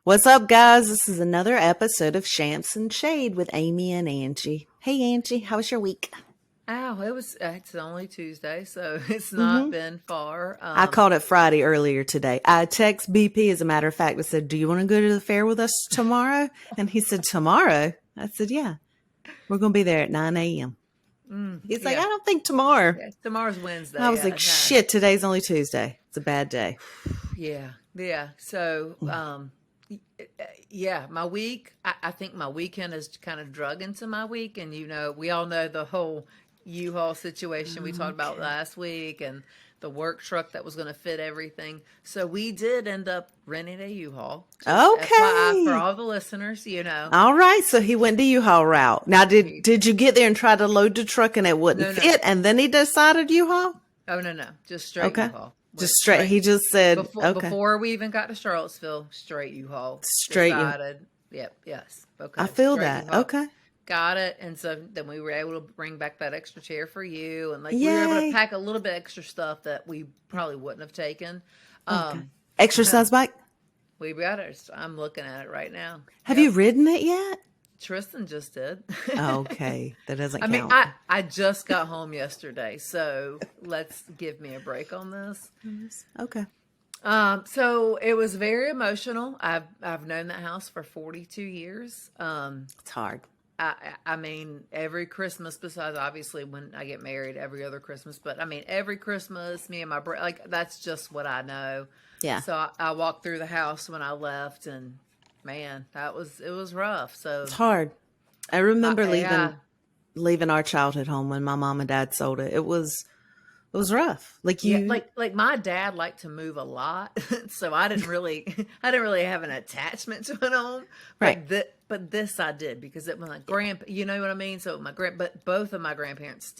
What's up, guys? This is another episode of Shamps and Shade with Amy and Angie. Hey, Angie, how was your week? Oh, it's only Tuesday, so it's not Mm-hmm. been far. I called it Friday earlier today. I text BP, as a matter of fact, and said, "Do you want to go to the fair with us tomorrow?" And he said, "Tomorrow?" I said, "Yeah, we're going to be there at 9 a.m." He's like, "I Yeah, don't think tomorrow." yeah, tomorrow's I Wednesday. was like, "Shit, today's only Tuesday. It's a bad day." Yeah, yeah. So, yeah, my week, I think my weekend is kind of drug into my week. And, we all know the whole U-Haul situation we talked about Okay. last week and the work truck that was going to fit everything. So we did end up renting a U-Haul. Just FYI for Okay. all the listeners. All right, so he went the U-Haul route. Now, did He, did you get there and try to load the truck and it wouldn't no, no. fit, and then he decided U-Haul? Oh, no, no. Just straight Okay, U-Haul. just Went straight. straight. He just said, "Okay, Before we even got to Charlottesville, straight U-Haul. straight U." Decided, yep, yes, I okay, feel straight that. U-Haul. Okay, Got it. And so then we were able to bring back that extra chair for you, and like we were able to yay. pack a little bit extra stuff that we probably wouldn't have taken. Okay, Um, exercise bike. we got it. I'm looking at it right now. Have you Yep, ridden it yet? Tristan just did. Okay, that doesn't I mean, count. I just got home yesterday, so let's give me a break on this. Okay, So it was very emotional. I've known that house for 42 years. it's hard. I mean, every Christmas, besides obviously when I get married, every other Christmas, but I mean, every Christmas, me and my brother, like that's just what I know. Yeah, So I walked through the house when I left, and man, it was rough. it's So hard. I remember yeah, leaving our childhood home when my mom and dad sold it. It was rough. Like yeah, you, like my dad liked to move a lot, so I didn't really I didn't really have an attachment to an home, right? but this I did because it was my grandpa, you know what I mean? So but both of my grandparents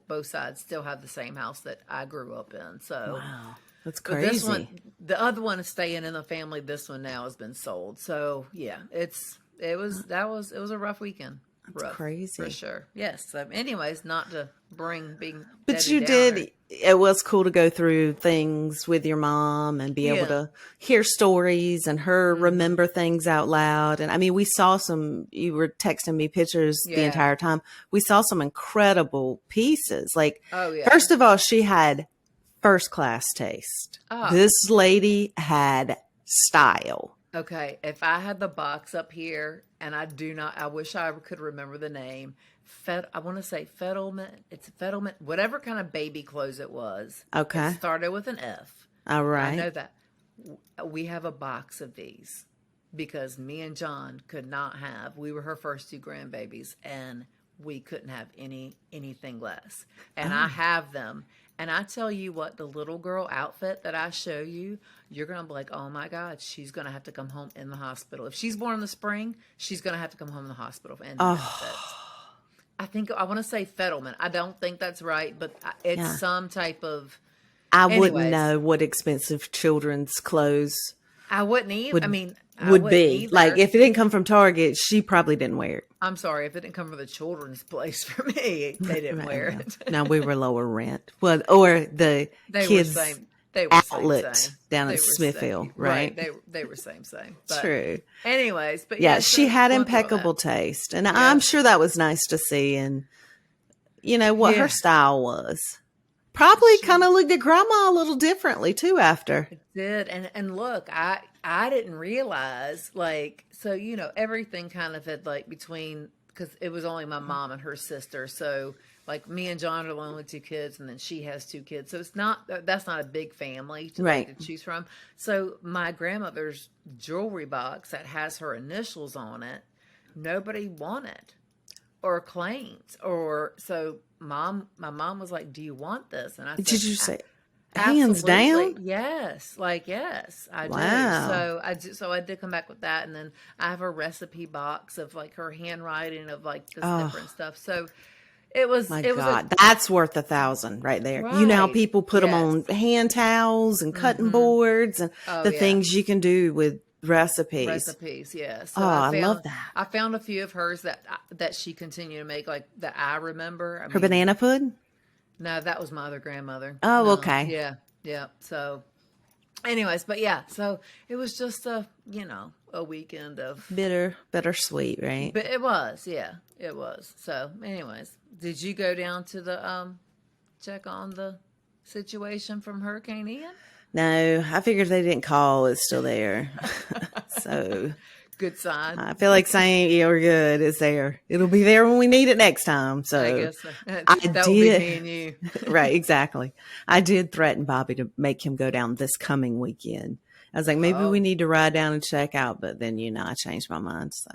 both sides still have the same house that I grew up in. So, Wow, that's but this one, crazy. the other one is staying in the family. This one now has been sold. So yeah, it was a rough weekend. That's Rough for crazy. sure. Yes. So anyways, not to bring being But Debbie you Downer. did, it was cool to go through things with your mom and be able Yeah. to hear stories and her Hmm. remember things out loud. And I mean, we saw you were texting me pictures the Yeah. entire time. We saw some incredible pieces. Like, Oh yeah. first of all, she had first class taste. Ah, This lady had style. okay. If I had the box up here, and I do not, I wish I could remember the name. I want to say Fettleman. It's Fettleman, whatever kind of baby clothes it was. It Okay. started with an F. All I right. know that. We have a box of these because me and John could not have. We were her first two grandbabies, and we couldn't have anything less. And I Oh, have them. And I tell you what, the little girl outfit that I show you, you're gonna be like, oh my God, she's gonna have to come home in the hospital. If she's born in the spring, she's gonna have to come home in the hospital in that outfit. oh, I want to say Fettelman. I don't think that's right, but it's yeah. some type of. I wouldn't Anyways, know what expensive children's clothes I wouldn't either. I would mean, I would wouldn't be. Like, either. if it didn't come from Target, she probably didn't wear it. I'm sorry if it didn't come from the children's place for me. They didn't Right, wear well, it. no, we were lower rent. Well, or the They were kids same. They were outlet same. down in They were Smithville, same. Right. right? They were same. But True. anyways, but Yeah, yeah. she So had going through all that. impeccable taste, and I'm Yes. sure that was nice to see. And what her Yeah. style was. Probably kind She of looked at grandma a little differently too after. did, and look, I didn't realize like so everything kind of had like between because it was only my mom and her sister, so like me and John are the only two kids, and then she has two kids, so that's not a big family to like Right. to choose from. So my grandmother's jewelry box that has her initials on it, nobody wanted or claims or so. My mom was like, "Do you want this?" And I said, Did you say hands absolutely. down? Yes. Like, yes, I do. Wow. So I did come back with that. And then I have a recipe box of like her handwriting of like this different Oh, stuff. So my it was a, God, that's worth 1,000 right there. You know how right. people put them Yes. on hand towels and cutting Mm-hmm. boards and Oh the yeah. things you can do with recipes. Recipes. Yeah. Oh, So I love that. I found a few of hers that she continued to make like that I remember. I Her mean, banana pudding? no, that was my other grandmother. Oh, No. okay. Yeah. Yeah. So anyways, but yeah, so it was just a a weekend of bittersweet, right? But it was, yeah, it was. So, anyways, did you go down to the check on the situation from Hurricane Ian? No, I figured they didn't call. It's still there. So good sign. I feel like saying you're good. It's there. It'll be there when we need it next time. So I guess that will be me and you. Right, exactly. I did threaten Bobby to make him go down this coming weekend. I was like, maybe we need to ride down and check out, but then I changed my mind. So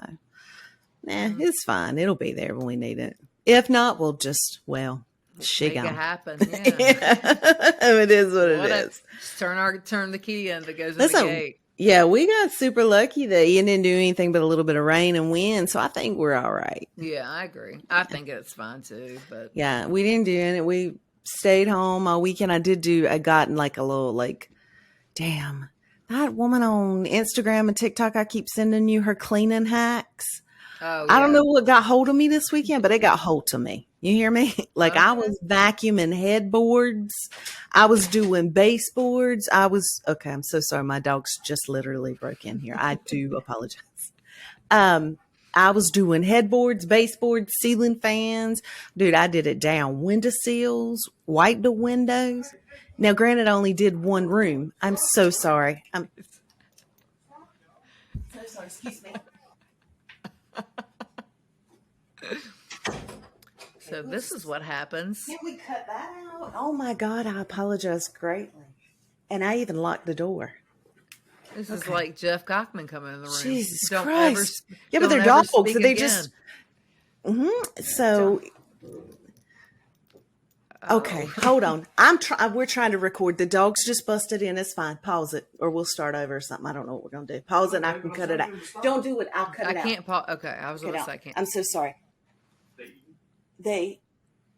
it's fine. It'll be there when we need it. If not, we'll just make it happen. Yeah. It is what it is. Turn the key in that goes in the gate. Yeah, we got super lucky that Ian didn't do anything but a little bit of rain and wind, so I think we're all right. Yeah, I agree. I think it's fine too. But yeah, we didn't do it. We stayed home all weekend. I got in like a little damn, that woman on Instagram and TikTok I keep sending you her cleaning hacks. Oh, I don't know what got hold of me this weekend, but it got hold of me. You hear me? I was vacuuming headboards. I was doing baseboards. Okay, I'm so sorry. My dog's just literally broke in here. I do apologize. I was doing headboards, baseboards, ceiling fans. Dude, I did it down. Windowsills, wiped the windows. Now, granted, I only did one room. I'm so sorry. I'm so sorry. Excuse me. So this is what happens. Can we cut that out? Oh my God, I apologize greatly. And I even locked the door. This is like Jeff Cockman coming in the room. Jesus Christ. But they're dogs. So they just... So... Okay, hold on. We're trying to record. The dogs just busted in. It's fine. Pause it, or we'll start over or something. I don't know what we're gonna do. Pause it, and I can cut it out. Don't do it. I'll cut it out. I can't pause. Okay, I was gonna say I can't. I'm so sorry.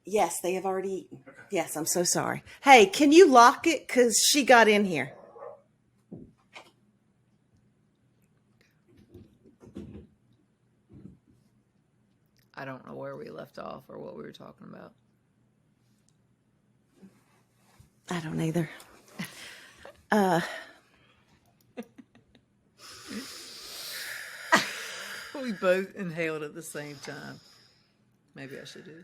Yes, they have already eaten. Okay. Yes, I'm so sorry. Hey, can you lock it? Because she got in here. I don't know where we left off or what we were talking about. I don't either. We both inhaled at the same time. Maybe I should do.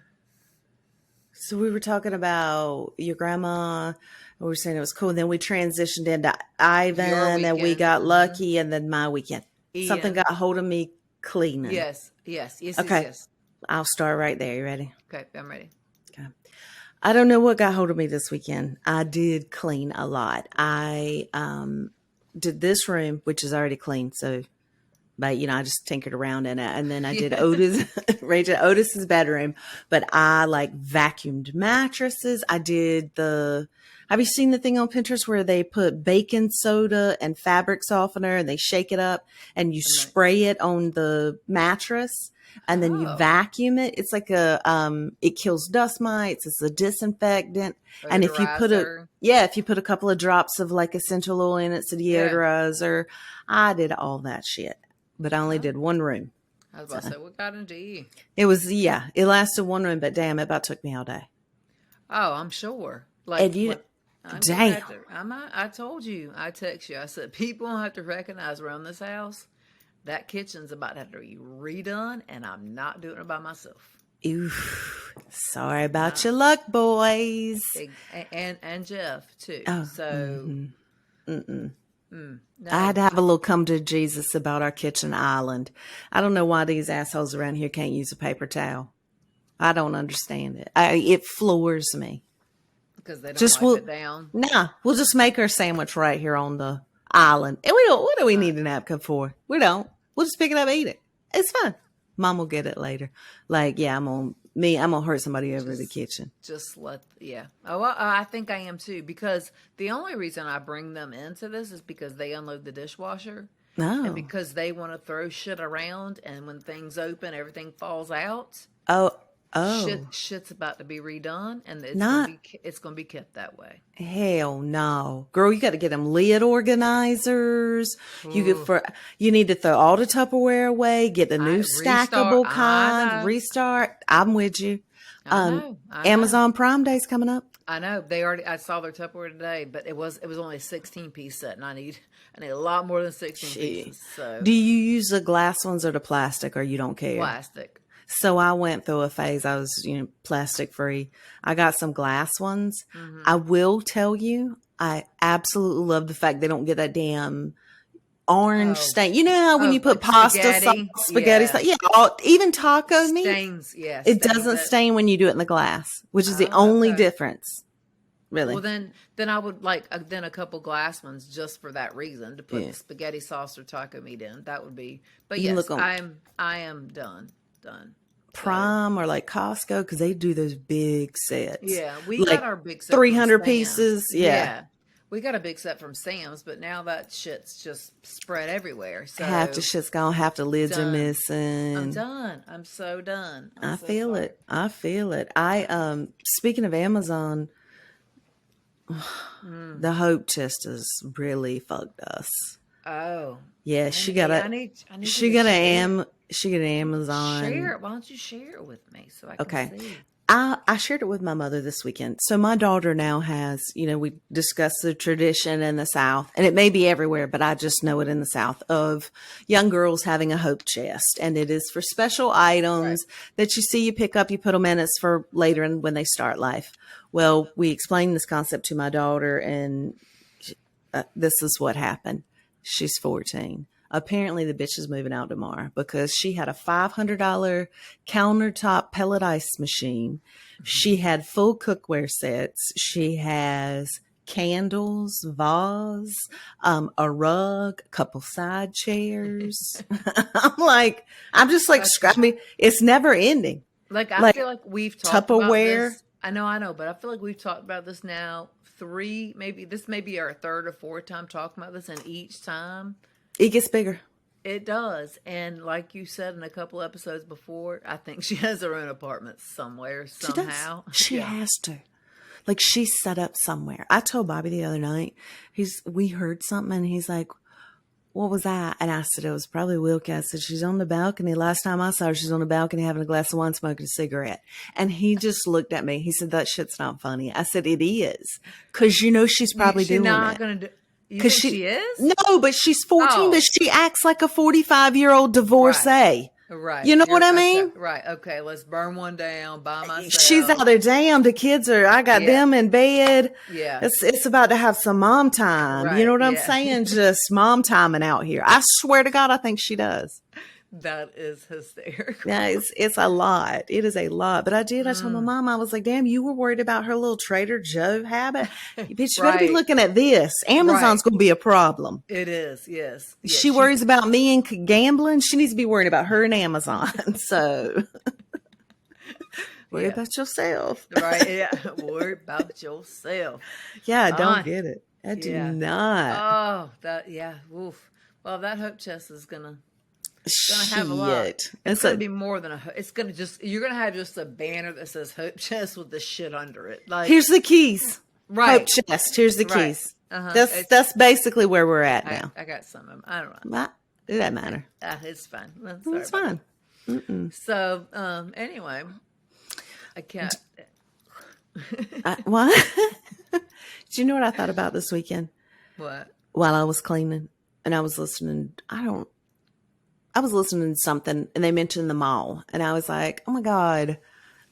So we were talking about your grandma. We were saying it was cool. And then we transitioned into Ivan, and we got lucky, and then my weekend. Ian. Something got a hold of me cleaning. Yes. Okay. Yes. I'll start right there. You ready? Okay, I'm ready. Okay. I don't know what got hold of me this weekend. I did clean a lot. I did this room, which is already clean. So, but I just tinkered around in it. And then I did Otis's bedroom, but I vacuumed mattresses. I did have you seen the thing on Pinterest where they put baking soda and fabric softener and they shake it up and you spray it on the mattress? And then you vacuum it. It's like it kills dust mites. It's a disinfectant. And if you put a couple of drops of essential oil in it, it's a deodorizer. I did all that shit, but I only did one room. I was about to say, what got into you? It lasted one room, but damn, it about took me all day. Oh, I'm sure. Damn. I told you, I text you. I said, people have to recognize around this house. That kitchen's about to have to be redone, and I'm not doing it by myself. Oof. Sorry about your luck, boys. And Jeff, too. Oh, so, no. I had to have a little come to Jesus about our kitchen island. I don't know why these assholes around here can't use a paper towel. I don't understand it. It floors me. Because they don't wipe it down? Nah, we'll just make her sandwich right here on the island. And what do we need a napkin for? We don't. We'll just pick it up and eat it. It's fine. Mom will get it later. I'm gonna hurt somebody over the kitchen. Oh, well, I think I am too, because the only reason I bring them into this is because they unload the dishwasher. Oh. And because they want to throw shit around, and when things open, everything falls out. Oh. Shit's about to be redone, and it's gonna be kept that way. Hell no, girl! You got to get them lid organizers. You need to throw all the Tupperware away. Get the new stackable kind. Restart. I'm with you. I know. Amazon Prime Day's coming up. I know. They already. I saw their Tupperware today, but it was only a 16-piece set, and I need a lot more than 16 pieces. So, do you use the glass ones or the plastic, or you don't care? Plastic. So I went through a phase. I was, plastic free. I got some glass ones. Mm-hmm. I will tell you, I absolutely love the fact they don't get that damn orange stain. You know how when you put like pasta sauce, spaghetti sauce, even taco meat, stains. Yeah, it doesn't stain when you do it in the glass, which is the only difference. Really? Well, then I would like then a couple glass ones just for that reason, to put the spaghetti sauce or taco meat in. That would be. But yes, I am done. Prime or like Costco, because they do those big sets. Yeah, we got our big set 300 pieces. Yeah. We got a big set from Sam's, but now that shit's just spread everywhere. So half the shit's gone, half the lids are missing. I'm done. I'm so done. I feel it. I speaking of Amazon, the Hope chest has really fucked us. Oh. Yeah, she got an Amazon. Share it. Why don't you share it with me so I can see? I shared it with my mother this weekend. So my daughter now has, we discussed the tradition in the South, and it may be everywhere, but I just know it in the South, of young girls having a hope chest. And it is for special items that you pick up, you put them in. It's for later and when they start life. Well, we explained this concept to my daughter, and this is what happened. She's 14. Apparently the bitch is moving out tomorrow because she had a $500 countertop pellet ice machine. She had full cookware sets. She has candles, vase, a rug, a couple side chairs. I'm just like, it's never ending. I feel like we've talked Tupperware. about this. I know, but I feel like we've talked about this now this may be our third or fourth time talking about this, and each time it gets bigger. It does. And like you said in a couple episodes before, I think she has her own apartment somewhere, somehow. She has to. Like, she's set up somewhere. I told Bobby the other night, we heard something, and he's like, what was that? And I said, it was probably Wilkie. I said, she's on the balcony. Last time I saw her, she's on the balcony having a glass of wine, smoking a cigarette. And he just looked at me. He said, that shit's not funny. I said, it is. Because she's probably doing not it. Going to do. Because she is? No, but she's 14, but she acts like a 45-year-old divorcee. Right. You know what I mean? Right. Okay. Let's burn one down by myself. She's out there. Damn, the kids I got them in bed. Yeah. It's about to have some mom time. Right. You know what I'm saying? Just mom timing out here. I swear to God, I think she does. That is hysterical. Yeah, it's a lot. It is a lot. But I told my mom, I was like, damn, you were worried about her little Trader Joe habit? Bitch, you better be looking at this. Amazon's going to be a problem. It is, yes. She worries about me and gambling. She needs to be worrying about her and Amazon. So worry about yourself. Right, yeah. Worry about yourself. Yeah, I don't get it. I do not. Oh, oof. Well, that hope chest is going to have a lot. It's going to be more than you're going to have just a banner that says Hope Chest with the shit under it. Like, here's the keys. Right. Hope Chest. Here's the keys. That's basically where we're at now. I got some of them. I don't know. It doesn't matter. It's fine. It's fine. So, anyway, I can't. What? Do you know what I thought about this weekend? What? While I was cleaning and I was listening, I was listening to something and they mentioned the mall, and I was like, oh my God,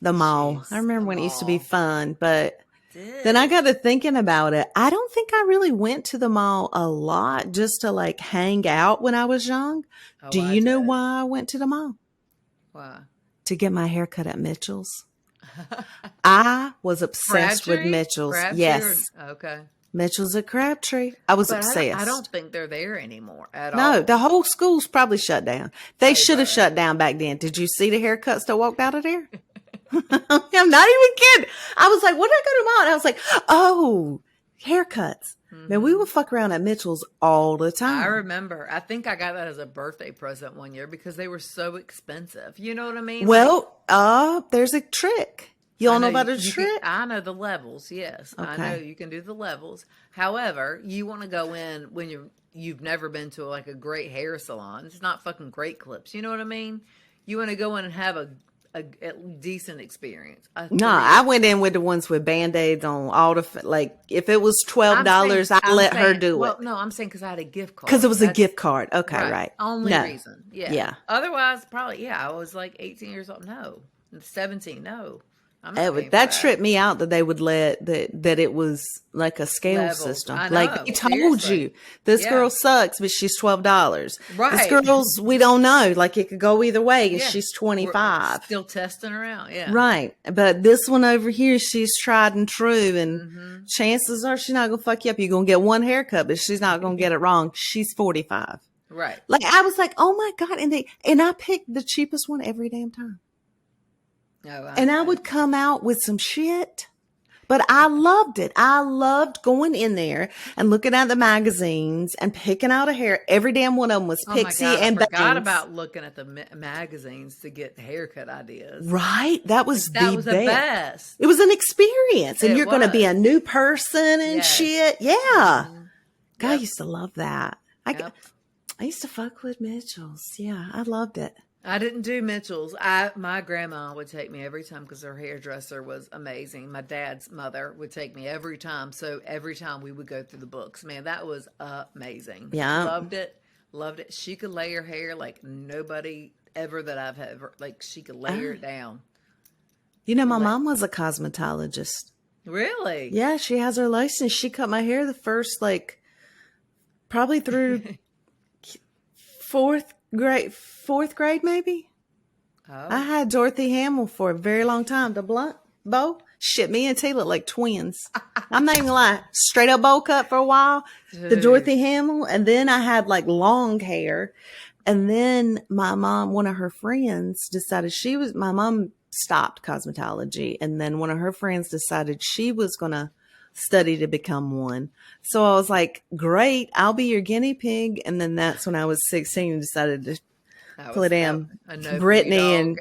the mall. I remember when it used to be fun, but then I got to thinking about it. I don't think I really went to the mall a lot just to like hang out when I was young. Do you know why I went to the mall? Why? To get my hair cut at Mitchell's. I was obsessed with Mitchell's. Yes. Okay. Mitchell's at Crabtree. I was obsessed. I don't think they're there anymore at all. No, the whole school's probably shut down. They should have shut down back then. Did you see the haircuts that walked out of there? I'm not even kidding. I was like, what did I go to mall? And I was like, oh, haircuts. Man, we would fuck around at Mitchell's all the time. I remember. I think I got that as a birthday present one year because they were so expensive. You know what I mean? Well, there's a trick. You all know about the trick? I know the levels, yes. Okay. I know you can do the levels. However, you want to go in when you've never been to like a great hair salon. It's not fucking Great Clips. You know what I mean? You want to go in and have a decent experience. No, I went in with the ones with Band-Aids on all the, like, if it was $12, I let her do it. No, I'm saying because I had a gift card. Because it was a gift card. Okay, right. Only reason. Yeah. Yeah. Otherwise, probably, I was like 18 years old. No. 17. No. I'm not That tripped me out that they would let that it was like a scale system. I know, like they told you this girl sucks, but she's $12. Right. This girl's, we don't know. Like it could go either way. Yeah. She's 25. We're still testing her out. Yeah. Right. But this one over here, she's tried and true. And chances are she's not going to fuck you up. You're going to get one haircut, but she's not going to get it wrong. She's 45. Right. Like I was like, oh my God. And I picked the cheapest one every damn time. Oh, and I would come out with some shit, but I loved it. I loved going in there and looking at the magazines and picking out a hair. Every damn one of them was Pixie and I forgot Bangs. about looking at the magazines to get haircut ideas. Right. That was the best. It was an experience. And you're going to be a new person and shit. Yeah. God, I used to love that. I used to fuck with Mitchell's. Yeah. I loved it. I didn't do Mitchell's. My grandma would take me every time because her hairdresser was amazing. My dad's mother would take me every time. So every time we would go through the books. Man, that was amazing. Yeah. Loved it. Loved it. She could lay her hair like nobody ever that I've ever, like she could lay her down. You know, my mom was a cosmetologist. Really? Yeah, she has her license. She cut my hair the first, like, probably through fourth grade, maybe. Oh. I had Dorothy Hamill for a very long time. The blunt bow. Shit, me and T look like twins. I'm not even gonna lie. Straight up bowl cut for a while. Dude. The Dorothy Hamill. And then I had like long hair. And then my mom, one of her friends decided my mom stopped cosmetology. And then one of her friends decided she was going to study to become one. So I was like, great, I'll be your guinea pig. And then that's when I was 16 and decided to pull it in. Brittany and,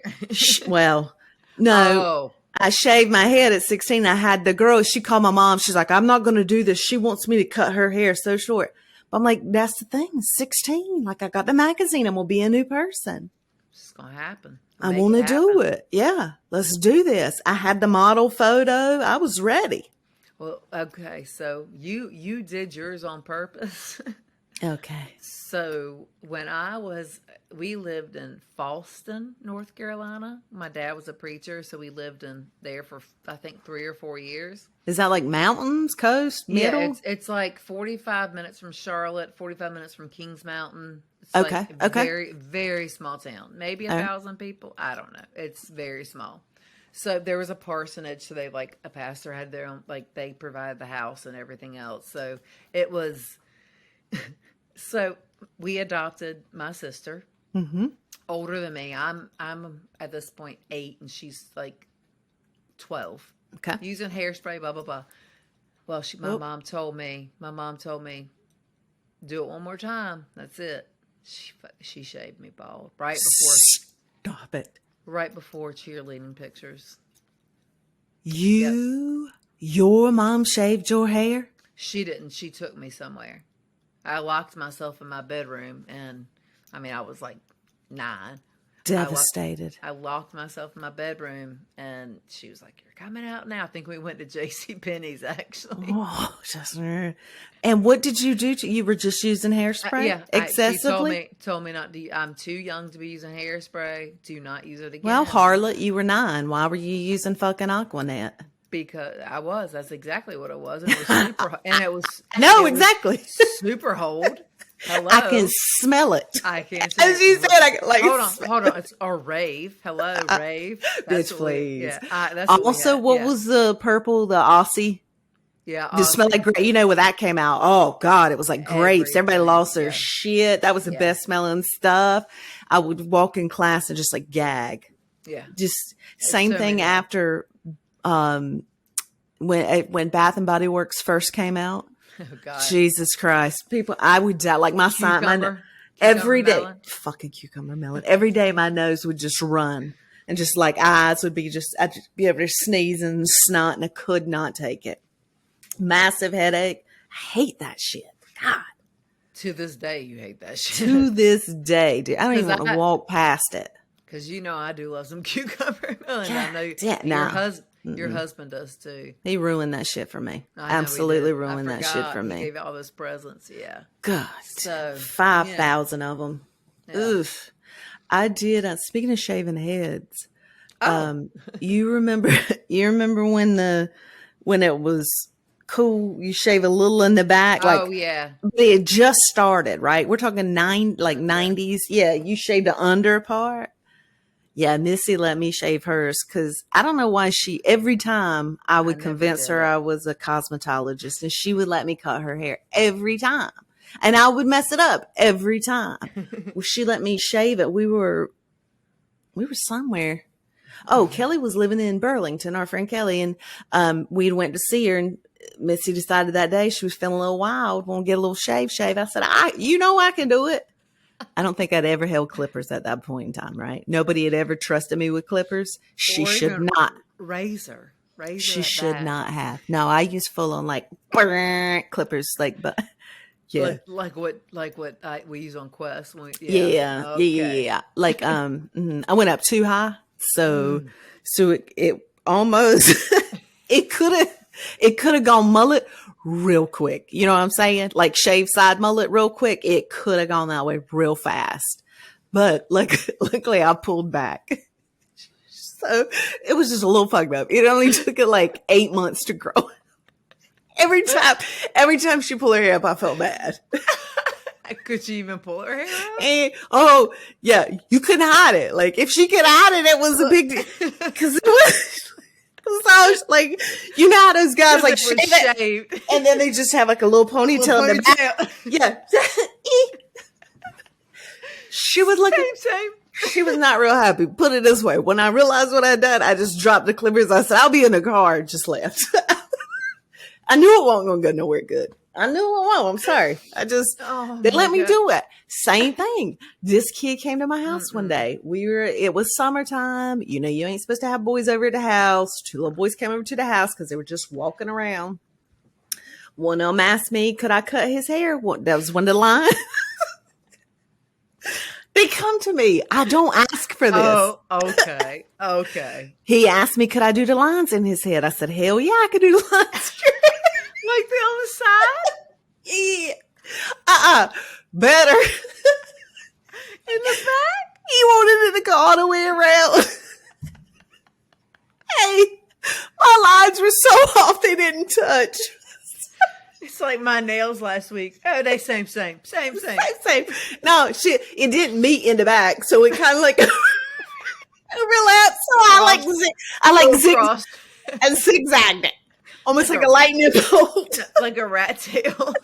I shaved my head at 16. I had the girl, she called my mom. She's like, I'm not going to do this. She wants me to cut her hair so short. But I'm like, that's the thing. 16. Like I got the magazine. I'm going to be a new person. It's going to happen. I want to do it. Yeah. Let's do this. I had the model photo. I was ready. Well, okay, so you did yours on purpose. Okay. So when we lived in Falston, North Carolina. My dad was a preacher, so we lived in there for I think 3 or 4 years. Is that like mountains, coast, middle? Yeah, it's like 45 minutes from Charlotte, 45 minutes from Kings Mountain. It's okay. Very, very small town. Maybe 1,000 people. I don't know. It's very small. So there was a parsonage, so they a pastor had their own, they provided the house and everything else. So it was, so we adopted my sister, older than me. I'm at this point 8 and she's 12. Okay. Using hairspray, blah, blah, blah. Well, my mom told me, do it one more time. That's it. She shaved me bald right before. Stop it. Right before cheerleading pictures. Your mom shaved your hair? She didn't. She took me somewhere. I locked myself in my bedroom and, I was 9. Devastated. I locked myself in my bedroom and she was like, you're coming out now. I think we went to JCPenney's actually. Oh, and what did you do? You were just using hairspray? Excessively? She told me not to. I'm too young to be using hairspray. Do not use it again. Well, harlot, you were 9. Why were you using fucking Aquanet? Because I was. That's exactly what it was. And it was super. And it was. Exactly. Super hold. Hello. I can smell it. I can't. As you said, I can Hold on. It's a rave. Hello, rave. That's bitch, please. That's also, what was the purple? The Aussie. Yeah. Just smelled like grape. You know, when that came out, oh God, it was like grapes. Everybody lost their shit. That was the best smelling stuff. I would walk in class and just gag. Yeah. Just same thing after when Bath and Body Works first came out. Oh God. Jesus Christ. People, I would die. Like my sign, every day, melon. Fucking cucumber melon. Every day my nose would just run and just eyes would be I'd just be able to sneeze and snot and I could not take it. Massive headache. I hate that shit. God. To this day, you hate that shit. To this day, dude. I don't even want to walk past it. because I do love some cucumber melon. I know your husband does too. He ruined that shit for me. I know Absolutely he did. ruined that shit for me. He gave all those presents. Yeah. God. So 5,000 of them. Yeah. Oof. I did. Speaking of shaving heads, Oh. you remember when it was cool, you shave a little in the back. Like, oh yeah. It had just started, right? We're talking 90s. Yeah, you shaved the under part. Yeah, Missy let me shave hers because I don't know why every time I would convince her I was a cosmetologist, and she would let me cut her hair every time. And I would mess it up every time. Well, she let me shave it. We were somewhere. Oh, Kelly was living in Burlington, our friend Kelly, and we went to see her, and Missy decided that day she was feeling a little wild, want to get a little shave. I said, I can do it. I don't think I'd ever held clippers at that point in time, right? Nobody had ever trusted me with clippers. She should not. Razor. She should not have. No, I used full on like clippers, but yeah, like what we use on Quest. Yeah. Like I went up too high, so it almost it could have gone mullet real quick. You know what I'm saying? Like shave side mullet real quick. It could have gone that way real fast. But luckily I pulled back. So it was just a little fucked up. It only took it like 8 months to grow. Every time she pulled her hair up, I felt bad. Could she even pull her hair out? And, yeah, you couldn't hide it. Like if she could hide it, it was a big deal. Because it was... So I was like, you know how those guys like shave it, and then they just have like a little ponytail in the back. Yeah. She was looking. Same. She was not real happy. Put it this way: when I realized what I'd done, I just dropped the clippers. I said, "I'll be in the car." Just left. I knew it wasn't gonna go nowhere good. I knew it won't. I'm sorry. They let me do it. Same thing. This kid came to my house one day. It was summertime. You ain't supposed to have boys over at the house. 2 little boys came over to the house because they were just walking around. One of them asked me, could I cut his hair? That was one of the lines. They come to me. I don't ask for this. Oh, okay. He asked me, could I do the lines in his head? I said, hell yeah, I could do the lines. Like the on the side? Yeah. Better. In the back? He wanted it to go all the way around. Hey, my lines were so off they didn't touch. It's like my nails last week. Oh, they same. No, it didn't meet in the back, so it kind of like overlapped. So I zig and zigzagged it. Almost like a lightning bolt. Like a rat tail.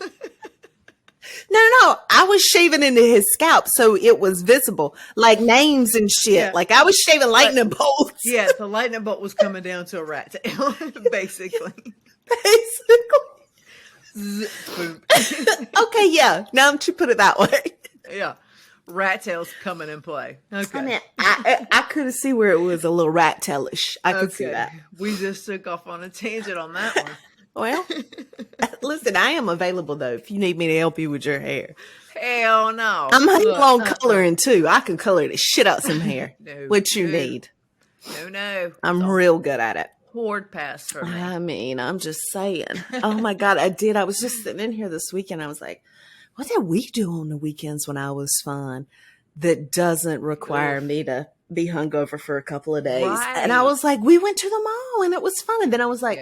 No. I was shaving into his scalp, so it was visible. Like names and shit. Yeah. Like I was shaving lightning bolts. Yeah, the lightning bolt was coming down to a rat tail, basically. Okay, yeah. Now that you put it that way. Yeah. Rat tails coming in play. Okay. I mean, I could see where it was a little rat tailish. I could see that. We just took off on a tangent on that one. Well, listen, I am available though if you need me to help you with your hair. Hell no. I'm long coloring too. I can color the shit out some hair. What you need. No. I'm real good at it. Hard pass for me. I mean, I'm just saying. Oh my God, I did. I was just sitting in here this weekend. I was like, what did we do on the weekends when I was fun that doesn't require me to be hungover for a couple of days? Right. And I was like, we went to the mall and it was fun. And then I was like,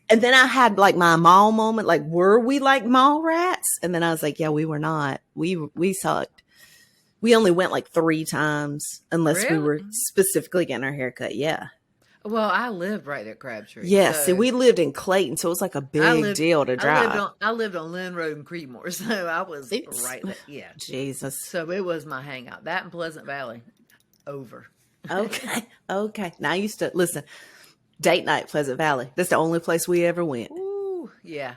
and then I had like my mall moment. Like, were we like mall rats? And then I was like, yeah, we were not. We sucked. We only went like 3 times unless we were specifically getting our hair cut. Yeah. Well, I lived right at Crabtree. Yeah, so we lived in Clayton, so it was like a big deal to drive. I lived on Lynn Road in Creedmoor, so I was right there. Yeah. Jesus. So it was my hangout. That in Pleasant Valley. Over. Okay. Now I used to, listen, date night, Pleasant Valley. That's the only place we ever went. Ooh, yeah.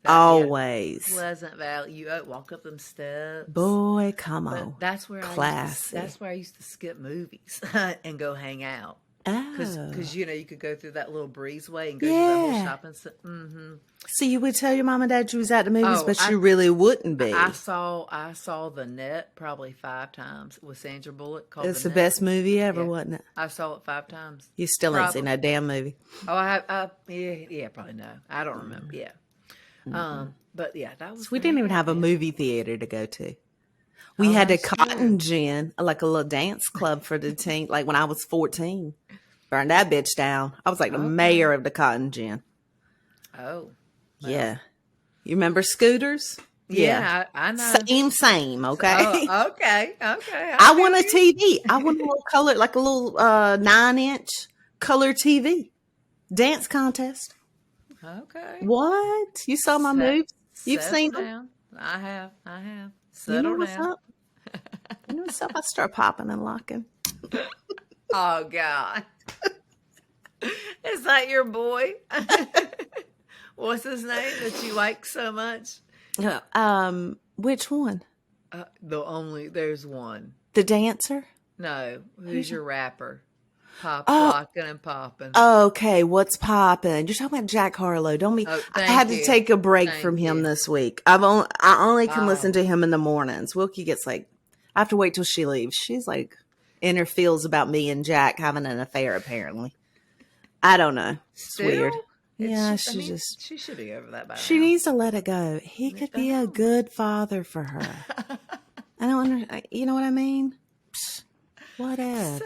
Always. Pleasant Valley. You walk up them steps. Boy, come on. That's where Classy. That's where I used to skip movies and go hang out. Oh. Because you could go through that little breezeway and go through that whole shopping center. Mm-hmm. So you would tell your mom and dad you was at the movies, Oh, but you really wouldn't be. I saw The Net probably 5 times with Sandra Bullock. Called It's The the Net. best movie ever, Yeah. wasn't it? I saw it 5 times. You still ain't seen that damn movie. Oh, I have. Yeah, probably no. I don't remember. Yeah. But yeah, that was. We didn't even have a movie theater to go to. We had a cotton gin, like a little dance club for the teen. Like when I was 14, burned that bitch down. I was like the mayor of the cotton gin. Oh, yeah. You remember Scooters? Yeah, I know. Same. Okay. Oh, okay. I want a TV. I want a little color, like a little 9-inch color TV dance contest. Okay. What? You saw my moves? You've seen them? I have. You know Settle what's down. up? You know what's up? I start popping and locking. Oh God. Is that your boy? What's his name that you like so much? Which one? There's one. The dancer? No, who's your rapper? Locking and popping. Okay, what's popping? You're talking about Jack Harlow. Don't be. I had to take a break from him this week. I only can listen to him in the mornings. Wilkie gets like, I have to wait till she leaves. She's like in her feels about me and Jack having an affair. Apparently, I don't know. It's weird. Yeah, she should be over that by She now. needs to let it go. He could be a good father for her. I don't understand. You know what I mean? Whatever.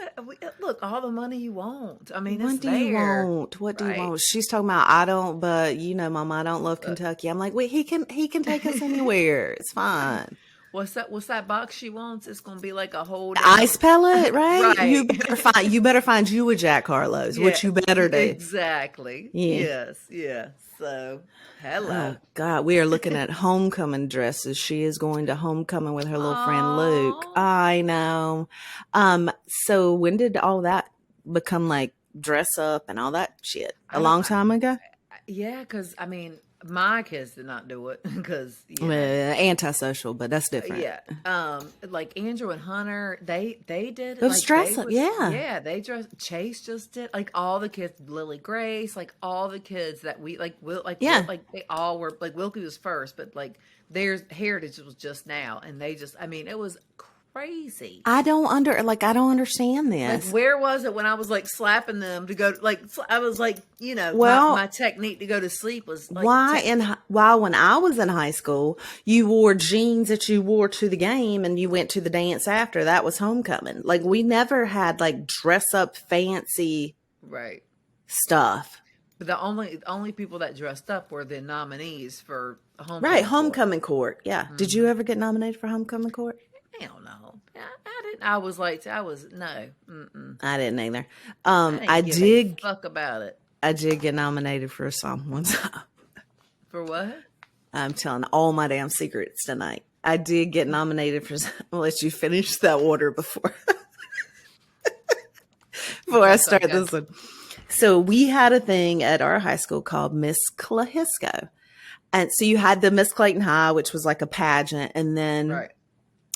Look, all the money you want. I mean, What do you want? What do you want? She's talking about, I don't, but Mama, I don't love Kentucky. I'm like, wait, he can take us anywhere. It's fine. What's that box she wants? It's gonna be like a whole ice pellet, right? Right. You better find you a Jack Harlow's. Yeah, what you better do. Exactly. Yeah. Yes. So hello. Oh God, we are looking at homecoming dresses. She is going to homecoming with her little friend Luke. I know. So when did all that become like dress up and all that shit? A long time ago? Yeah, because I mean, my kids did not do it because antisocial, but that's different. Yeah, like Andrew and Hunter, they did it. Was dress up, yeah. They dressed. Chase just did like all the kids. Lily Grace, like all the kids that we like. They all were like Wilkie was first, but like their heritage was just now, and they just. I mean, it was crazy. I don't understand this. Like, where was it when I was like slapping them to go? Like, I was like, my technique to go to sleep was like. Why when I was in high school, you wore jeans that you wore to the game and you went to the dance after. That was homecoming. Like, we never had like dress up fancy stuff. But the only people that dressed up were the nominees for homecoming. Right, homecoming court. Yeah. Mm-hmm. Did you ever get nominated for homecoming court? Hell no. I didn't. I was no. Mm-mm. I didn't either. I did. Fuck about it. I did get nominated for a song one time. For what? I'm telling all my damn secrets tonight. I did get nominated for. I'll let you finish that order before I start this one. So we had a thing at our high school called Miss Clahisco, and so you had the Miss Clayton High, which was like a pageant, and then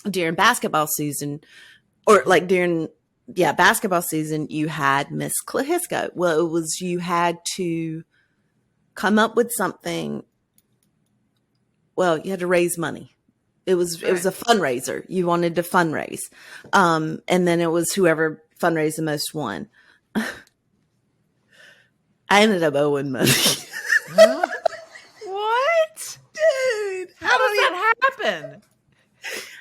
during basketball season, or like during basketball season, you had Miss Clahisco. Well, it was you had to come up with something. Well, you had to raise money. It was a fundraiser. You wanted to fundraise, and then it was whoever fundraised the most won. I ended up owing money. What? Dude, how does that happen?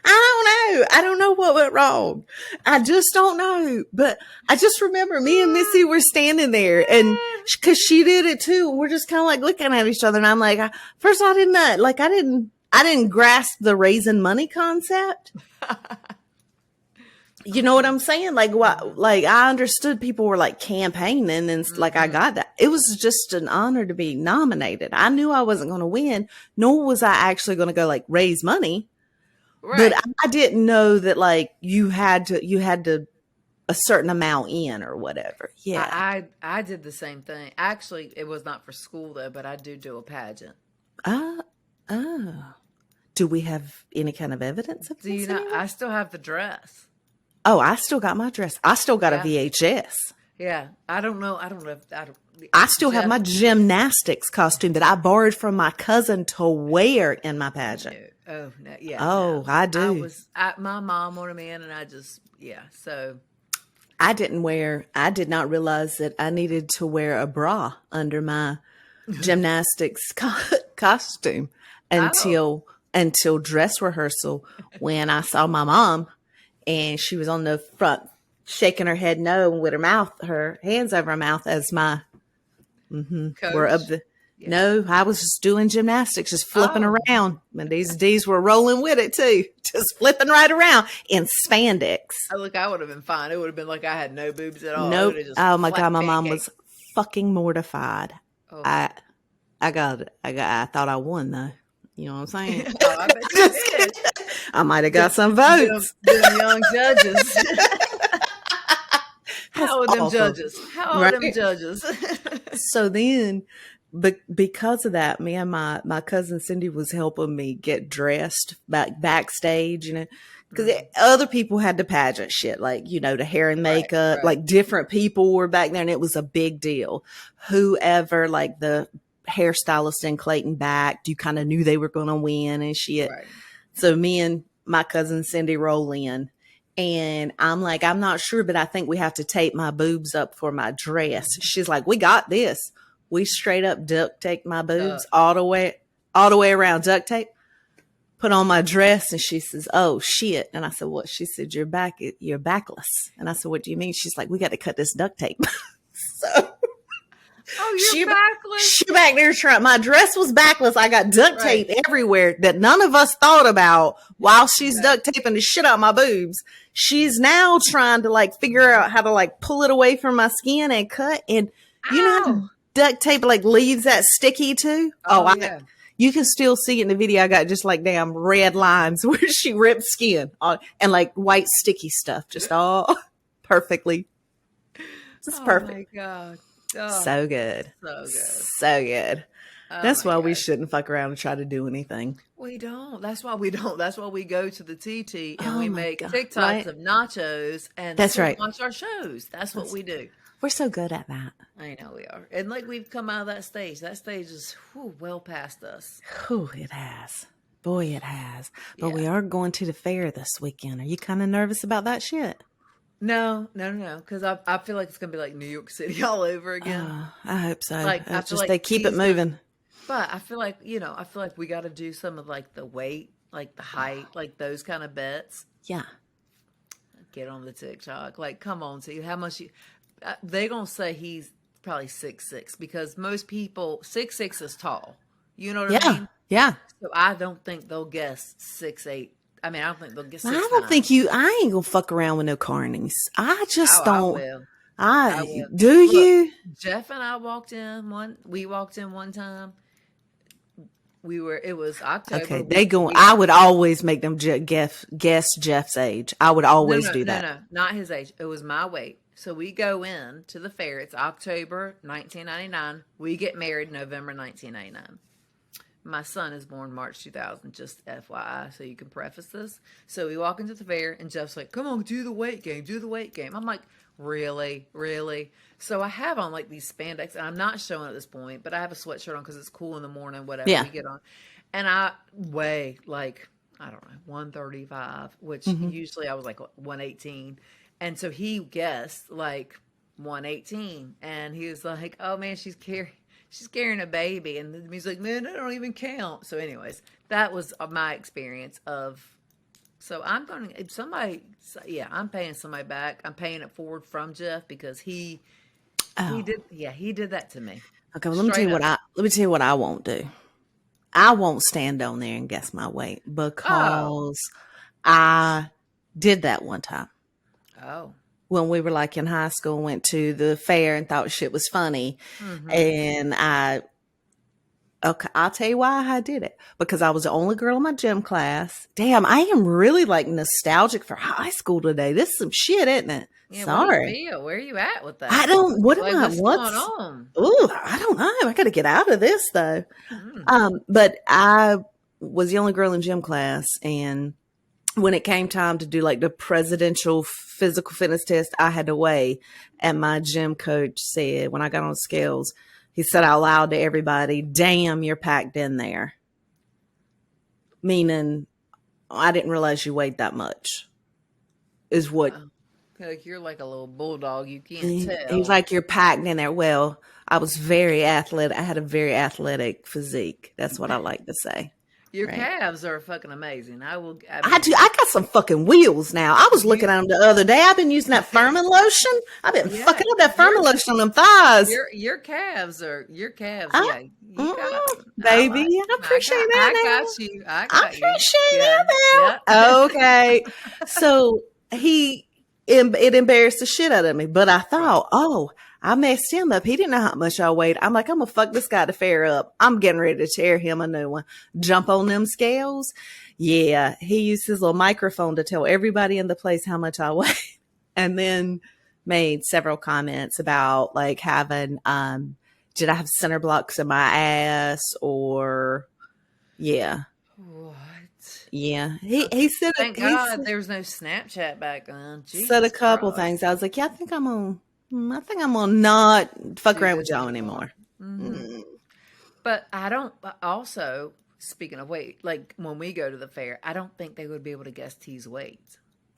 I don't know what went wrong. I just don't know. But I just remember me and Missy were standing there, and because she did it too, we're just kind of like looking at each other, and I'm like, first I didn't grasp the raising money concept. You know what I'm saying? Like what? Like I understood people were like campaigning, and like I got that. It was just an honor to be nominated. I knew I wasn't going to win, nor was I actually going to go like raise money. Right. But I didn't know that like you had to a certain amount in or whatever. Yeah, I did the same thing. Actually, it was not for school though, but I do a pageant. Do we have any kind of evidence of this? I still have the dress. Oh, I still got my dress. I still got a VHS. Yeah. I don't know. I still have my gymnastics costume that I borrowed from my cousin to wear in my pageant. Oh, no, yeah. Oh, No. I do. My mom wanted me in, and I just, yeah. So I did not realize that I needed to wear a bra under my gymnastics costume until dress rehearsal, when I saw my mom and she was on the front shaking her head no with her hands over her mouth as my were of the no, I was just doing gymnastics, just flipping around. And these D's were rolling with it too, just flipping right around in spandex. Oh, look, I would have been fine. It would have been like I had no boobs at all. Nope. Oh my God, my mom was fucking mortified. Oh. I thought I won though. You know what I'm saying? Oh, I bet you did. I might have got some votes. Them young judges. How are them judges? How are them judges? So then, because of that, me and my cousin Cindy was helping me get dressed backstage, you know, because other people had the pageant shit, like, you know, the hair and makeup, right. Like different people were back there, and it was a big deal. Whoever, like the hairstylist in Clayton backed, you kind of knew they were going to win and shit. Right. So me and my cousin Cindy roll in. And I'm like, I'm not sure, but I think we have to tape my boobs up for my dress. She's like, we got this. We straight up duct taped my boobs all the way around, duct tape, put on my dress. And she says, oh shit. And I said, what? She said, you're backless. And I said, what do you mean? She's like, we got to cut this duct tape. So. Oh, you're backless? She back there trying. My dress was backless. I got duct tape everywhere that none of us thought about while she's duct taping the shit out of my boobs. She's now trying to like figure out how to like pull it away from my skin and cut. And you know how duct tape like leaves that sticky too? You can still see it in the video. I got just like damn red lines where she ripped skin on, and like white sticky stuff, just all perfectly. Just perfect. Oh my God. Oh, so good. So good. That's why we shouldn't fuck around and try to do anything. We don't. That's why we don't. That's why we go to the TT and we make TikToks of nachos and watch our shows. That's what we do. We're so good at that. I know we are. And like we've come out of that stage. That stage is well past us. It has. Boy, it has. But we are going to the fair this weekend. Are you kind of nervous about that shit? No. Because I feel like it's gonna be like New York City all over again. I hope so. Like I feel like they keep it moving. But I feel like we got to do some of like the weight, like the height, like those kind of bets. Yeah. Get on the TikTok. Like, come on, see how much they're gonna say he's probably 6'6", because most people 6'6" is tall. You know what I mean? Yeah. So I don't think they'll guess 6'8". I mean, I don't think they'll get 6'9". I don't think I ain't gonna fuck around with no carnies. I just don't. I will. Do you? Jeff and I walked in one time. It was October. Okay, I would always make them guess Jeff's age. I would always do that. No, not his age. It was my weight. So we go in to the fair. It's October 1999. We get married November 1999. My son is born March 2000, just FYI, so you can preface this. So we walk into the fair, and Jeff's like, come on, do the weight game. I'm like, really? So I have on like these spandex, and I'm not showing at this point, but I have a sweatshirt on because it's cool in the morning, whatever we get on. And I weigh like, I don't know, 135, which usually I was like 118. And so he guessed like 118. And he was like, oh man, she's carrying a baby. And he's like, man, that don't even count. So anyways, that was my experience of, so I'm going to, if somebody, I'm paying somebody back. I'm paying it forward from Jeff because he did that to me. Okay, well, let me tell you what I won't do. I won't stand on there and guess my weight because I did that one time. Oh. When we were like in high school, went to the fair and thought shit was funny. And I'll tell you why I did it. Because I was the only girl in my gym class. Damn, I am really like nostalgic for high school today. This is some shit, isn't it? Yeah, sorry. Where are you at with that? I don't, what's going on? Ooh, I don't know. I got to get out of this though. But I was the only girl in gym class and when it came time to do like the presidential physical fitness test, I had to weigh. And my gym coach said, when I got on scales, he said out loud to everybody, "Damn, you're packed in there." Meaning, I didn't realize you weighed that much, is what Like you're like a little bulldog. You can't he's tell. like, "You're packed in there." Well, I was very athletic. I had a very athletic physique. That's what I like to say. Your Right. calves are fucking amazing. I will. I I mean, do. I got some fucking wheels now. I was looking you. at them the other day. I've been using that Furman lotion. I've been Yeah, fucking up that your Furman lotion on them thighs. your calves are your calves. I, Yeah, you got. I baby, like. I appreciate I that got now. you. I I got you. appreciate Yeah. that Yeah. now. Okay. So it embarrassed the shit out of me. But I Right. thought, oh, I messed him up. He didn't know how much I weighed. I'm like, I'm going to fuck this guy to fair up. I'm getting ready to tear him a new one. Jump on them scales. Yeah. He used his little microphone to tell everybody in the place how much I weighed. And then made several comments about like having, did I have center blocks in my ass or, yeah. What? Yeah, he said Thank he God there was no Snapchat back then. said a Jesus couple Christ. things. I was like, yeah, I think I'm gonna not fuck Do around with this y'all anymore. anymore. Hmm. Mm. But I don't. Also, speaking of weight, like when we go to the fair, I don't think they would be able to guess T's weight.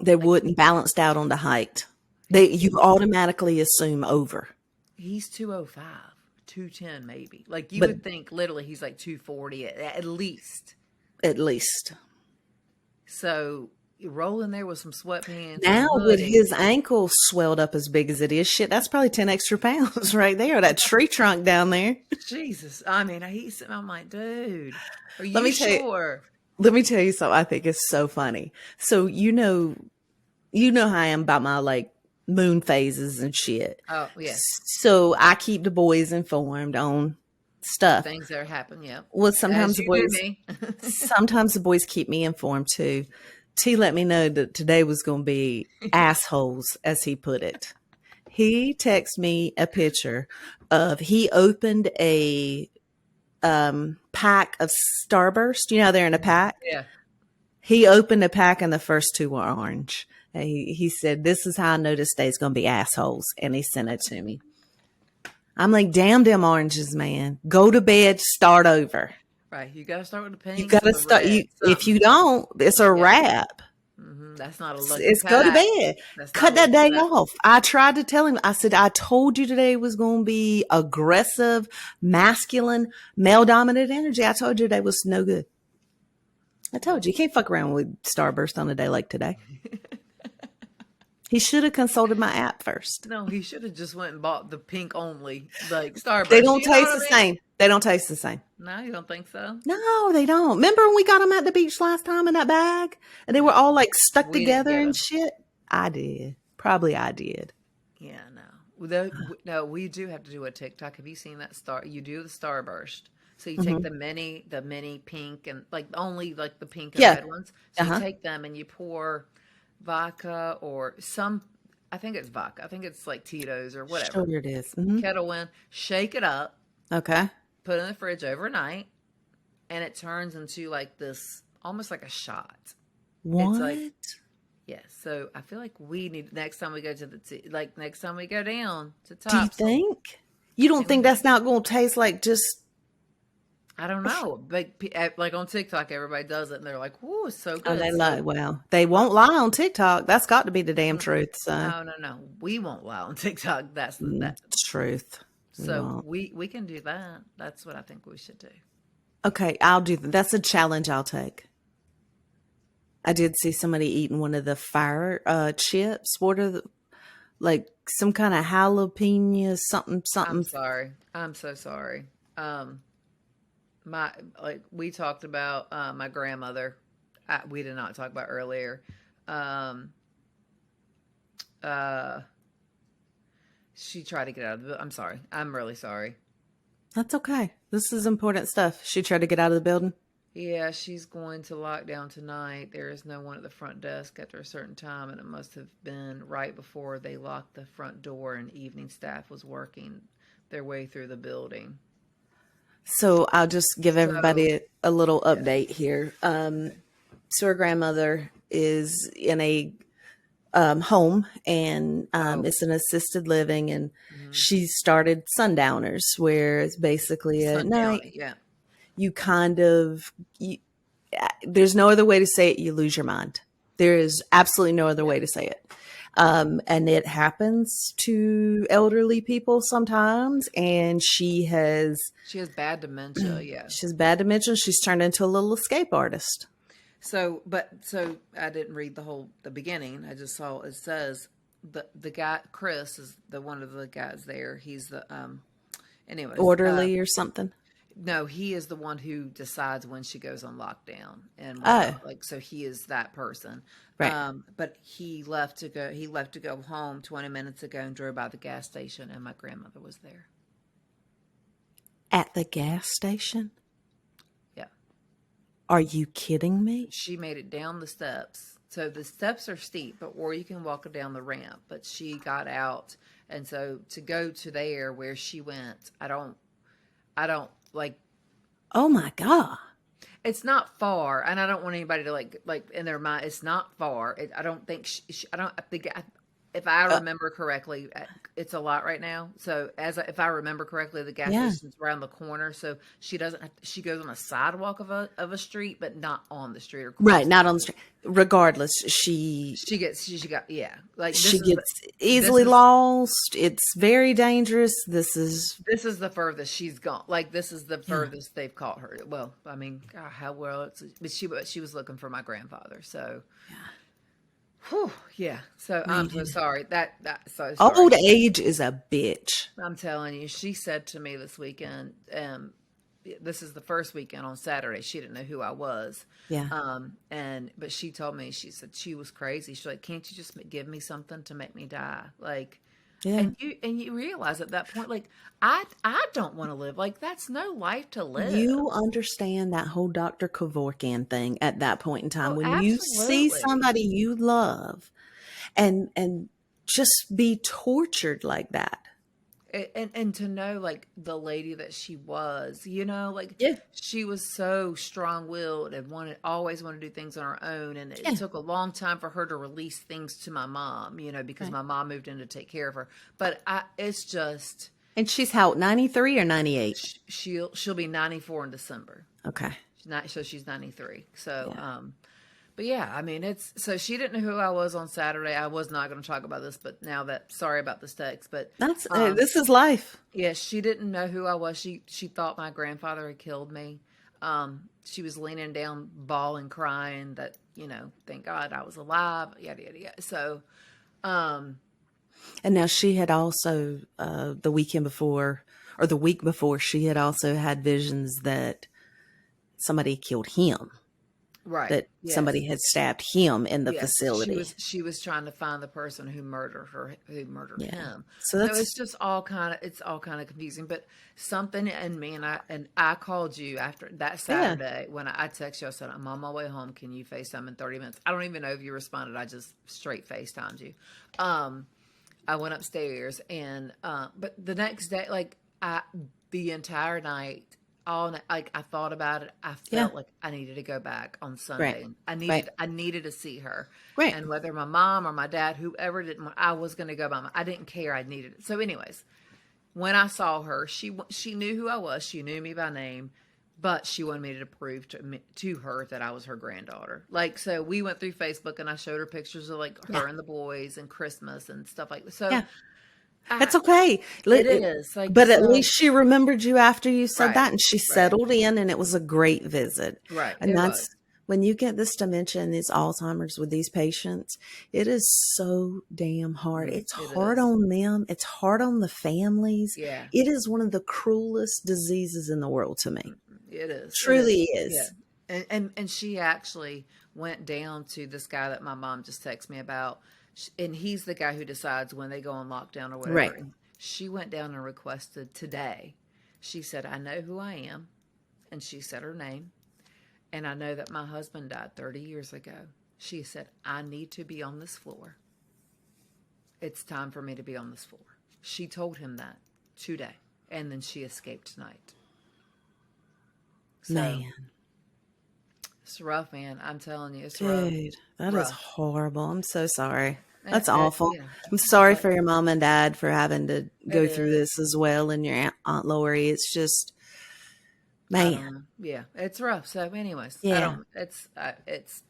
They Like wouldn't balanced out on the height. he, You automatically assume over, he's 205, 210 maybe. Like you but would think literally he's like 240 at least. at least So you roll in there with some sweatpants and a now with hoodie. his ankle swelled up as big as it is, shit, that's probably 10 extra pounds right there. That tree trunk down there. Jesus. I mean, I'm like, dude, are Let you me tell you. sure? Let me tell you something. I think is so funny. So you know how I am about my like moon phases and shit. Oh, yeah. So I keep the boys informed on stuff. Things that are happening. Yeah. Well, As you do me. sometimes the boys keep me informed too. T let me know that today was going to be assholes, as he put it. He texted me a picture of he opened a pack of Starburst. You know, they're in a pack. Yeah. He opened a pack and the first two were orange. And he said, "This is how I know this day's going to be assholes." And he sent it to me. I'm like, damn them oranges, man. Go to bed, start over. Right. You got to start with the You pinks got or to the start. red. If Something. you don't, it's a Yeah. wrap. That's not a lucky It's go to pack. bed. That's not Cut a that lucky day pack. off. I tried to tell him, I said, I told you today was going to be aggressive, masculine, male dominant energy. I told you today was no good. I told you, you can't fuck around with Starburst on a day like today. He should have consulted my app first. No, he should have just went and bought the pink only, like They Starburst. don't You know taste what the I mean? same. They don't taste the same. No, you don't think so? No, they don't. Remember when we got them at the beach last time in that bag? And they were all like stuck We didn't together get and them. shit? I did. Probably I did. Yeah, no. No, we do have to do a TikTok. Have you seen that star? You do the Starburst. So you take Hmm. the mini pink and like only like the pink and Yeah. red ones. So you Uh-huh. take them and you pour vodka or some. I think it's vodka. I think it's like Tito's or whatever. Sure it is. Hmm. Kettle in, shake it up, Okay. put it in the fridge overnight, and it turns into like this almost like a shot. It's What? like yeah. So I feel like we need next time we go to next time we go down to Do you Topsail. think? You don't And think that's not going to taste like just... I don't know, but like on TikTok, everybody does it, and they're like, "Ooh, it's so Oh, good." they So lie. Well, they won't lie on TikTok. That's got to be the damn truth. So, no, no, no, we won't lie on TikTok. That's that. truth. We So won't. we can do that. That's what I think we should do. Okay, I'll do that. That's a challenge I'll take. I did see somebody eating one of the fire chips. What are the, like some kind of jalapeno something I'm something? sorry. I'm so sorry. My like we talked about my grandmother. We did not talk about earlier. Um, uh, she tried to get out of the. I'm sorry. I'm really sorry. That's okay. This is important stuff. She tried to get out of the building. Yeah, she's going to lockdown tonight. There is no one at the front desk after a certain time, and it must have been right before they locked the front door and evening staff was working their way through the building. So I'll just give So, everybody a little yeah. update here. So her grandmother is in a home, and it's an assisted living, and she started sundowners, where it's basically at night. Yeah. You kind of, there's no other way to say it. You lose your mind. There is absolutely no other way to say it. And it happens to elderly people sometimes. And she has bad dementia. Yeah. She has bad dementia. She's turned into a little escape artist. So I didn't read the beginning. I just saw it says the guy, Chris, is one of the guys there. He's the, anyways. Orderly or something. No, he is the one who decides when she goes on lockdown, and so he is that person. Right. But he left to go home 20 minutes ago and drove by the gas station, and my grandmother was there. At the gas station? Yeah. Are you kidding me? She made it down the steps. So the steps are steep, or you can walk down the ramp. But she got out, and so to go to there where she went, I don't like. Oh my God. It's not far, and I don't want anybody to like in their mind. It's not far. I don't think if I remember correctly, it's a lot right now. So if I remember correctly, the gas station's around the corner. So she doesn't. She goes on a sidewalk of a street, but not on the street. Right, not on the street. Regardless, she gets easily lost. It's very dangerous. This is the furthest she's gone. Like, this is the furthest they've caught her. Well, I mean, God, how well but she was looking for my grandfather. So. Yeah. Whew, yeah. So I'm so sorry. So sorry. Old age is a bitch. I'm telling you. She said to me this weekend, this is the first weekend on Saturday. She didn't know who I was. Yeah. But she told me, she said she was crazy. She's like, can't you just give me something to make me die? Like, yeah. And you realize at that point, like, I don't want to live. Like, that's no life to live. You understand that whole Dr. Kevorkian thing at that point in time. When absolutely. you see somebody you love and just be tortured like that. And to know, like, the lady that she was, like, yeah. she was so strong-willed and always wanted to do things on her own. And it took a long time for her to release things to my mom, because my mom moved in to take care of her. But it's just. And she's how, 93 or 98? She'll be 94 in December. Okay. So she's 93. So, but yeah, I mean, so she didn't know who I was on Saturday. I was not going to talk about this, but sorry about this text, but this is life. Yeah, she didn't know who I was. She thought my grandfather had killed me. She was leaning down, bawling, crying that, thank God I was alive, yada, yada, yada. So, and now she had also, the weekend before, or the week before, she had also had visions that somebody killed him. Right. That somebody had stabbed him in the facility. She was trying to find the person who murdered her, who murdered him. So it's just all kind of confusing. But something in me, and I called you after that Saturday when I texted you. I said, I'm on my way home. Can you FaceTime in 30 minutes? I don't even know if you responded. I just straight FaceTimed you. I went upstairs, and but the next day, like, the entire night. All night, like, I thought about it. I felt like I needed to go back on Sunday. Right. I needed to see her. Right. And whether my mom or my dad, whoever didn't, I was going to go by I didn't care. I needed it. So anyways, when I saw her, she knew who I was. She knew me by name, but she wanted me to prove to her that I was her granddaughter. Like, so we went through Facebook, and I showed her pictures of, like, her and the boys and Christmas and stuff like that. So that's okay. It is. Like, but at least she remembered you after you said that, and she settled in, and it was a great visit. Right. And that's when you get this dementia and this Alzheimer's with these patients, it is so damn hard. It's hard on them. It's hard on the families. Yeah. It is one of the cruelest diseases in the world to me. It is. Truly is. Yeah. And she actually went down to this guy that my mom just texted me about. And he's the guy who decides when they go on lockdown or whatever. Right. And she went down and requested today. She said, I know who I am. And she said her name. And I know that my husband died 30 years ago. She said, I need to be on this floor. It's time for me to be on this floor. She told him that today. And then she escaped tonight. So, man. It's rough, man. I'm telling you, it's rough. Dude, that is Rough. horrible. I'm so sorry. That's It, awful. you know, I'm sorry but for your mom and dad for having to it go through is. this as well, and your Aunt Lori. It's just, I man. don't know. Yeah, it's rough. So, anyways, I Yeah. don't.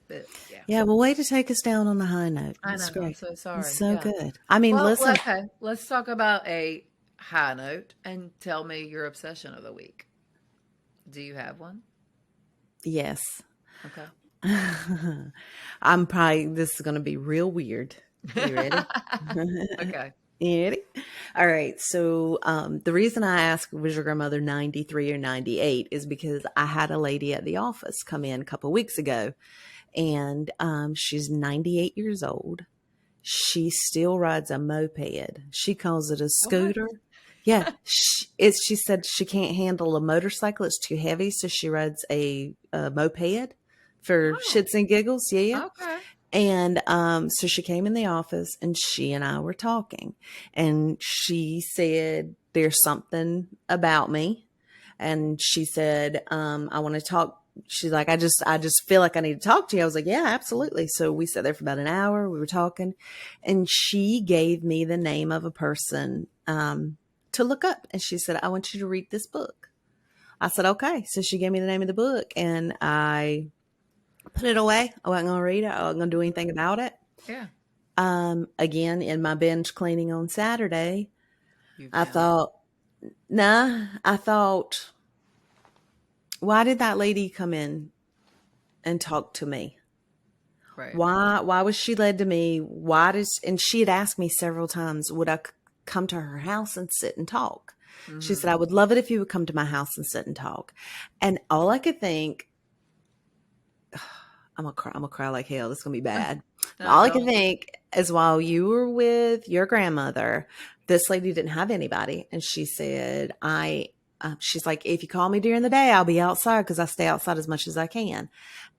Yeah. Yeah. Well, way to take us down on the high note. I That's know. I'm great. so It's sorry. so Yeah. good. I mean, Well, listen. okay. Let's talk about a high note and tell me your obsession of the week. Do you have one? Yes. Okay. This is going to be real weird. You ready? Okay. You ready? All right. So, the reason I asked, was your grandmother 93 or 98, is because I had a lady at the office come in a couple weeks ago, and she's 98 years old. She still rides a moped. She calls it a What? scooter. Yeah, she said she can't handle a motorcycle. It's too heavy, so she rides a moped for Oh, shits and giggles. Yeah. okay. And so she came in the office and she and I were talking. And she said, there's something about me. And she said, I want to talk. She's like, I just feel like I need to talk to you. I was like, yeah, absolutely. So we sat there for about an hour. We were talking, and she gave me the name of a person to look up. And she said, I want you to read this book. I said, okay. So she gave me the name of the book, and I put it away. I wasn't going to read it. I wasn't going to do anything about it. Yeah. Again, in my binge cleaning on Saturday, You I found it. thought, I thought, why did that lady come in and talk to me? Right. Why was she led to me? And she had asked me several times, would I come to her house and sit and talk? She said, I would love it if you would come to my house and sit and talk. And all I could think, I'm gonna cry like hell. This is gonna be bad. No, All I don't. can think is, while you were with your grandmother, this lady didn't have anybody, and she said, she's like, if you call me during the day, I'll be outside because I stay outside as much as I can.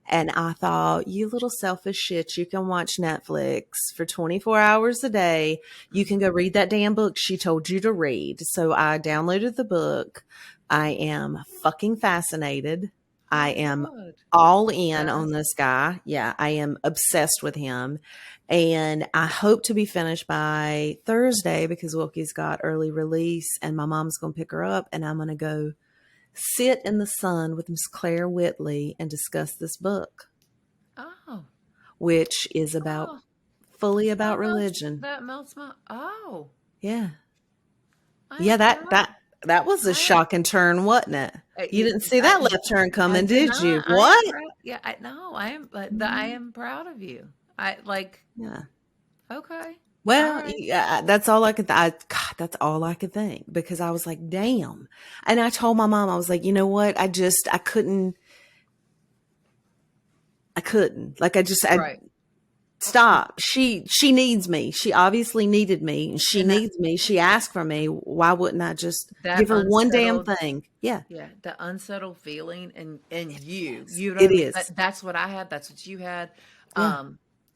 And I thought, you little selfish shit, you can watch Netflix for 24 hours a day. You can go read that damn book she told you to read. So I downloaded the book. I am fucking fascinated. I am Good. all in Okay. on this guy. Yeah, I am obsessed with him. And I hope to be finished by Thursday because Wilkie's got early release and my mom's going to pick her up, and I'm going to go sit in the sun with Miss Claire Whitley and discuss this book, Oh. which is Oh. fully about religion. That melts my. Oh. Yeah. I Yeah, am proud. that was a I am. shocking turn, wasn't it? You didn't see that left turn I coming, did did you? not. I am What? proud. Yeah, I know. I am, but I am proud of you. I like. Yeah. Okay. All Well, right. yeah, that's all I could. God, that's all I could think, because I was like, "Damn!" And I told my mom, I was like, "You know what? I couldn't. I Right. stop. She needs me. She obviously needed me, and she And that needs me. She asked for me. Why wouldn't I just that give her one damn unsettled. thing? Yeah, Yeah, the unsettled feeling and you know what it I mean? is. That's what I had, that's what you had. Yeah.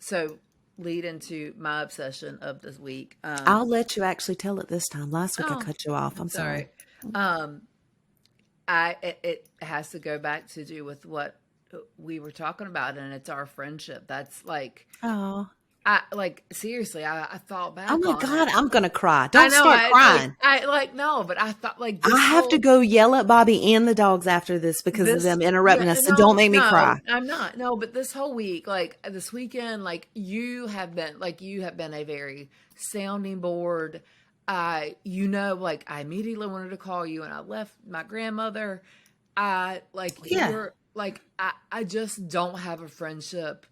So lead into my obsession of this week. I'll let you actually tell it this time. Last week I Oh, cut you off. I'm sorry. sorry. Um, it has to go back to do with what we were talking about, and it's our friendship. That's like Oh, I like seriously, I thought oh back my on God, it. I'm gonna cry. I Don't know start crying. I like no, but I thought like I this have to whole go yell at Bobby and the dogs after this because of this them yeah interrupting us. So don't no make me no cry. I'm not no, but this whole week, like this weekend, like you have been a very sounding board. You know, like I immediately wanted to call you, and I left my grandmother. I like Yeah. you're like I just don't have a friendship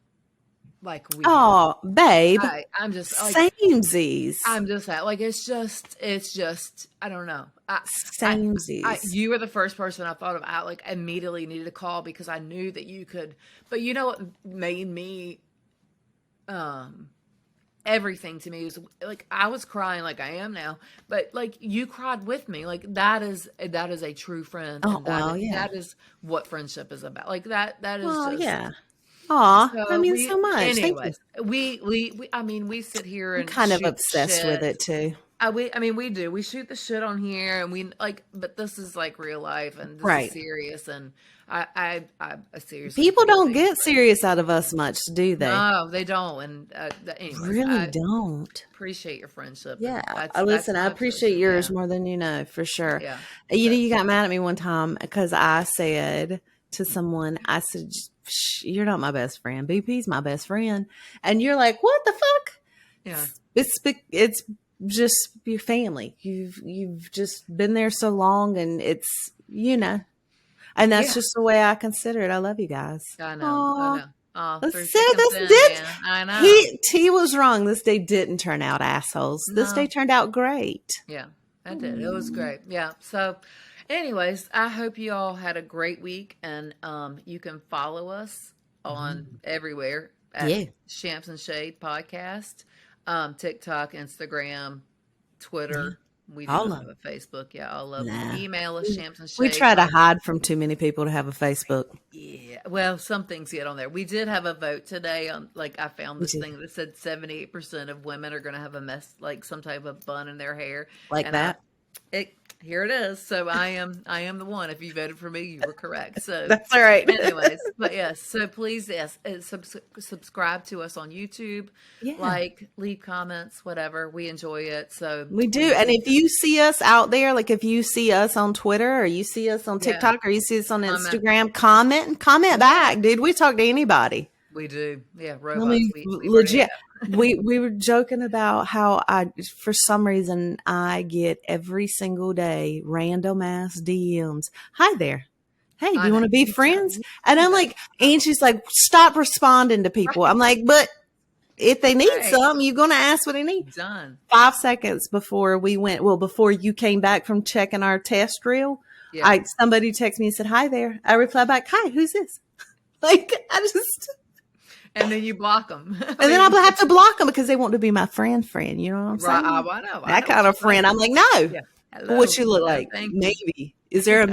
like we have. Oh, babe. I'm just like Samesies. I'm just that like it's just I don't know. Samesies. You were the first person I thought of. I like immediately needed to call because I knew that you could. But you know what made me, everything to me was like I was crying like I am now, but like you cried with me. Like that is a true friend, Oh, and well, yeah. that is what friendship is about. Like that is Oh, just. yeah. Aw, that So means so much. Thank you. we I mean we sit here I'm and kind of shoot obsessed with shit. it too. We do. We shoot the shit on here, and but this is like real life, and this Right. is serious, and I seriously People feel don't things, get but serious out of us much, do they? no, they don't. And anyways, Really I don't. appreciate your friendship, Yeah. and that's Listen, I my appreciate obsession. yours Yeah, more than you know, for sure. yeah. You know, So you got mad at me one time because I said to someone, I said, you're not my best friend. BP's my best friend. And you're like, what the fuck? yeah, It's just your family. You've just been there so long, and it's, and that's yeah. just the way I consider it. I love you guys. I know. I Aw. know. Oh, Let's through say thick and this thin, did. man. I know. He was wrong. This day didn't turn out assholes. This day No. turned out great. Yeah, I did. It was great. Yeah. So, anyways, I hope you all had a great week, and you can follow us on everywhere at Yeah. Shamps and Shade Podcast, TikTok, Instagram, Twitter. We do All not of have them. a Facebook. Yeah, I love them. Nah. Email us Shamps and We Shade try to Podcast. hide from too many people to have a Facebook. Yeah, well, some things get on there. We did have a vote today on, I found We this do. thing that said 78% of women are going to have a mess, like some type of bun in their hair. Like And that. here it is. So I am the one. If you voted for me, you were correct. So That's all right. anyways, but yes, so please, yes, subscribe to us on YouTube, Yeah. leave comments, whatever. We enjoy it. So We do. please, And if you see us out there, like if you see us on Twitter or you see us on yeah, TikTok or you see us on comment. Instagram, comment back, dude. We talk to anybody. We do. Yeah, I robots. mean, We really legit. have. We were joking about how for some reason, I get every single day random ass DMs. Hi there. Hey, do I you know. want to be You friends? too. And I'm You like, Angie's like, stop responding to people. Right. I'm like, but if they need Right. something, you're going to ask what they need. Done. 5 seconds before before you came back from checking our test reel, Yeah. somebody texted me and said, hi there. I replied back, hi, who's this? Like, And then you block them. and then I'll have to block them because they want to be my friend. You know what I'm saying? I know. That kind of friend. I'm like, no. Yeah. Hello. What you look No, like? thank you. Maybe. Is there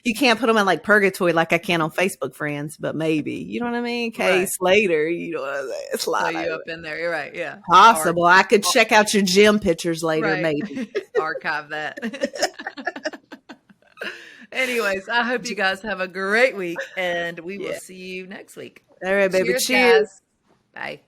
you can't put them in like purgatory like I can on Facebook friends, but maybe. You know what I mean? Case later, you know what I'm saying? So Slide you over. up in there. You're right. Yeah. Possible. I could check out your gym pictures later, Right. maybe. Archive that. Anyways, I hope you guys have a great week, and we will see you next week. All right, baby. Cheers. Guys. Bye.